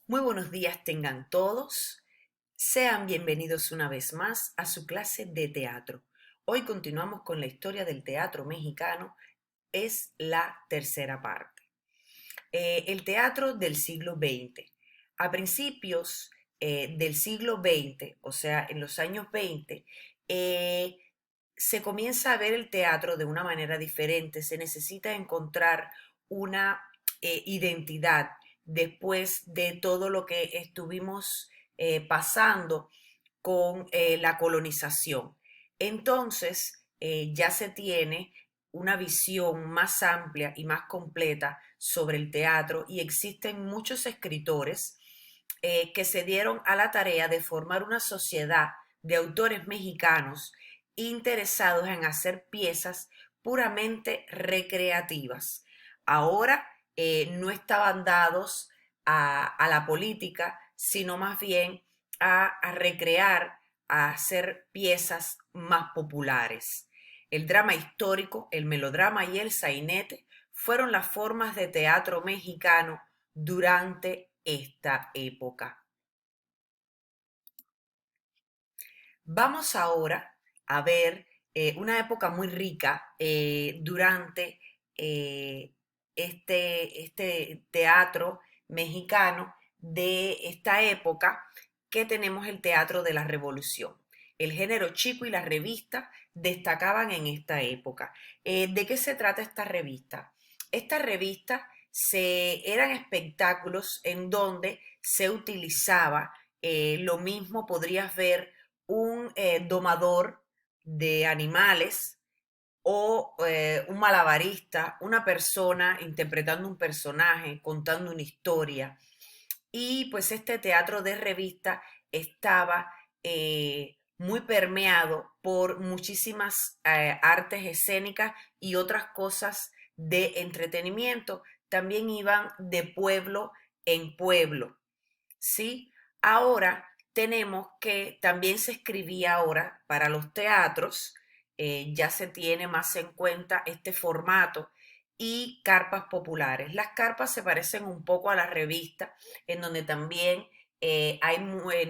Muy buenos días tengan todos. Sean bienvenidos una vez más a su clase de teatro. Hoy continuamos con la historia del teatro mexicano. Es la tercera parte. El teatro del siglo XX. A principios del siglo XX, o sea, en los años 20, se comienza a ver el teatro de una manera diferente. Se necesita encontrar una identidad después de todo lo que estuvimos pasando con la colonización. Entonces, ya se tiene una visión más amplia y más completa sobre el teatro y existen muchos escritores que se dieron a la tarea de formar una sociedad de autores mexicanos interesados en hacer piezas puramente recreativas. Ahora no estaban dados a la política, sino más bien a recrear, a hacer piezas más populares. El drama histórico, el melodrama y el sainete fueron las formas de teatro mexicano durante esta época. Vamos ahora a ver una época muy rica durante eh, este teatro mexicano de esta época, que tenemos el teatro de la Revolución. El género chico y la revista destacaban en esta época. ¿De qué se trata esta revista? Esta revista eran espectáculos en donde se utilizaba, lo mismo podrías ver un domador de animales o un malabarista, una persona interpretando un personaje, contando una historia. Y pues este teatro de revista estaba muy permeado por muchísimas artes escénicas y otras cosas de entretenimiento. También iban de pueblo en pueblo. ¿Sí? Ahora tenemos que también se escribía ahora para los teatros, ya se tiene más en cuenta este formato y carpas populares. Las carpas se parecen un poco a la revista, en donde también hay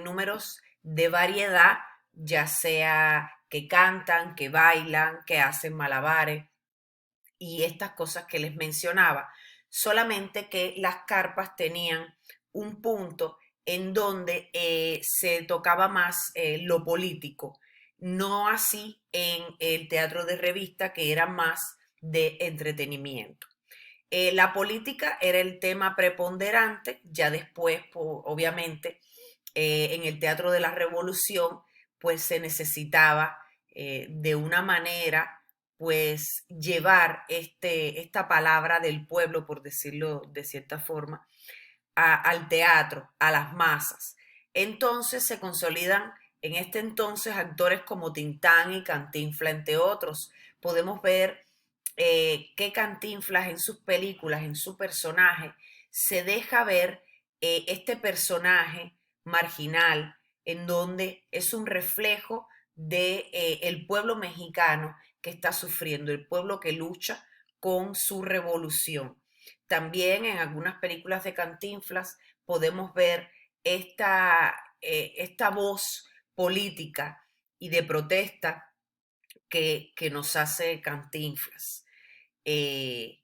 números de variedad, ya sea que cantan, que bailan, que hacen malabares y estas cosas que les mencionaba, solamente que las carpas tenían un punto en donde se tocaba más lo político, no así en el teatro de revista, que era más de entretenimiento. La política era el tema preponderante, ya después, obviamente, en el teatro de la revolución, pues se necesitaba de una manera, pues llevar esta palabra del pueblo, por decirlo de cierta forma, al teatro, a las masas. Entonces se consolidan en este entonces actores como Tintán y Cantinflas, entre otros. Podemos ver que Cantinflas en sus películas, en su personaje, se deja ver este personaje marginal, en donde es un reflejo de el pueblo mexicano que está sufriendo, el pueblo que lucha con su revolución. También en algunas películas de Cantinflas podemos ver esta voz política y de protesta que nos hace Cantinflas. Eh,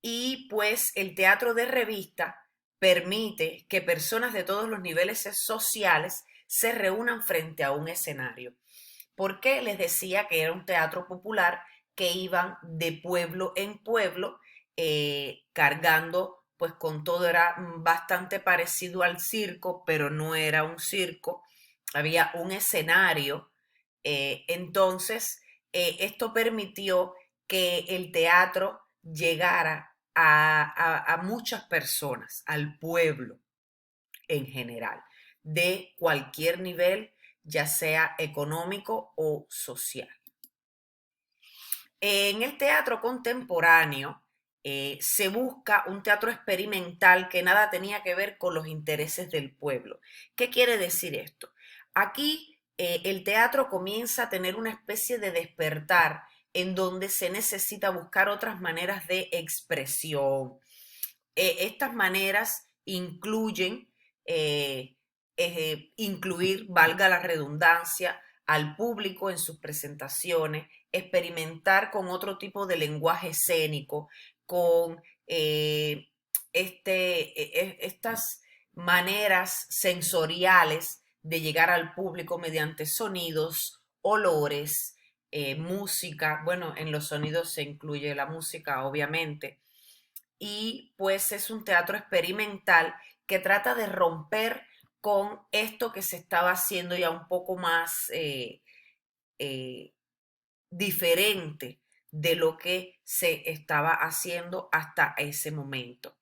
y pues el teatro de revista permite que personas de todos los niveles sociales se reúnan frente a un escenario. Porque les decía que era un teatro popular, que iban de pueblo en pueblo cargando pues con todo. Era bastante parecido al circo, pero no era un circo, había un escenario. Entonces esto permitió que el teatro llegara a muchas personas, al pueblo en general, de cualquier nivel, ya sea económico o social. En el teatro contemporáneo se busca un teatro experimental que nada tenía que ver con los intereses del pueblo. ¿Qué quiere decir esto? Aquí el teatro comienza a tener una especie de despertar en donde se necesita buscar otras maneras de expresión. Estas maneras incluyen eh, incluir, valga la redundancia, al público en sus presentaciones, experimentar con otro tipo de lenguaje escénico, con estas maneras sensoriales de llegar al público mediante sonidos, olores, música. Bueno, en los sonidos se incluye la música, obviamente. Y pues es un teatro experimental que trata de romper con esto que se estaba haciendo ya un poco más eh, diferente de lo que se estaba haciendo hasta ese momento.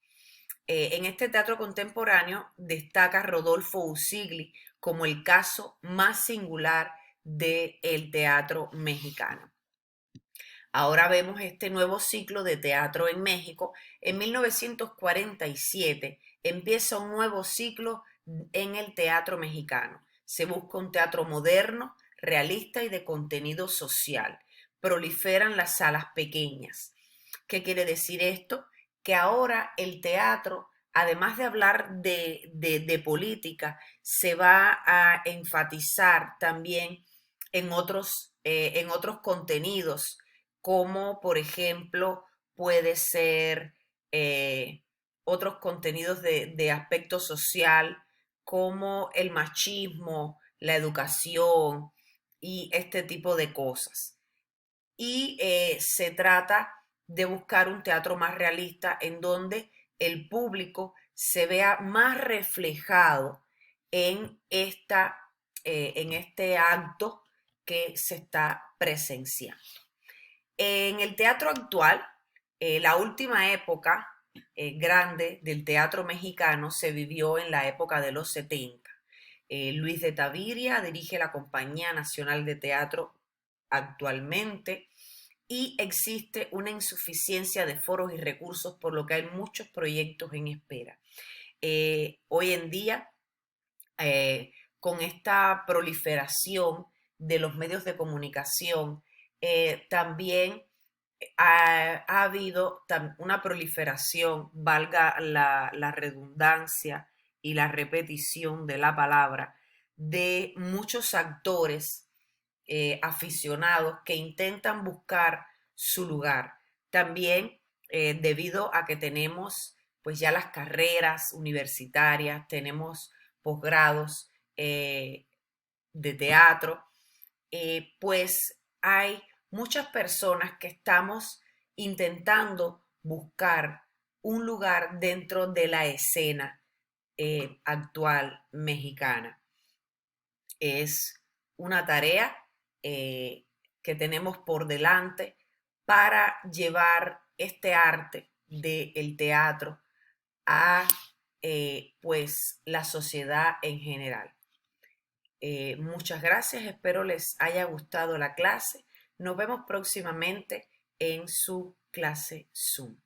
En este teatro contemporáneo destaca Rodolfo Usigli como el caso más singular del teatro mexicano. Ahora vemos este nuevo ciclo de teatro en México. En 1947 empieza un nuevo ciclo en el teatro mexicano. Se busca un teatro moderno, realista y de contenido social. Proliferan las salas pequeñas. ¿Qué quiere decir esto? Que ahora el teatro, además de hablar de política, se va a enfatizar también en otros contenidos, como por ejemplo puede ser otros contenidos de aspecto social, como el machismo, la educación y este tipo de cosas. Y se trata de buscar un teatro más realista en donde el público se vea más reflejado en, en este acto que se está presenciando. En el teatro actual, la última época grande del teatro mexicano se vivió en la época de los 70. Luis de Taviria dirige la Compañía Nacional de Teatro actualmente y existe una insuficiencia de foros y recursos, por lo que hay muchos proyectos en espera. Hoy en día, con esta proliferación de los medios de comunicación, también ha habido una proliferación, valga la redundancia y la repetición de la palabra, de muchos actores aficionados que intentan buscar su lugar. También debido a que tenemos pues ya las carreras universitarias, tenemos posgrados de teatro, pues hay muchas personas que estamos intentando buscar un lugar dentro de la escena actual mexicana. Es una tarea eh, que tenemos por delante para llevar este arte del teatro a pues la sociedad en general. Muchas gracias, espero les haya gustado la clase. Nos vemos próximamente en su clase Zoom.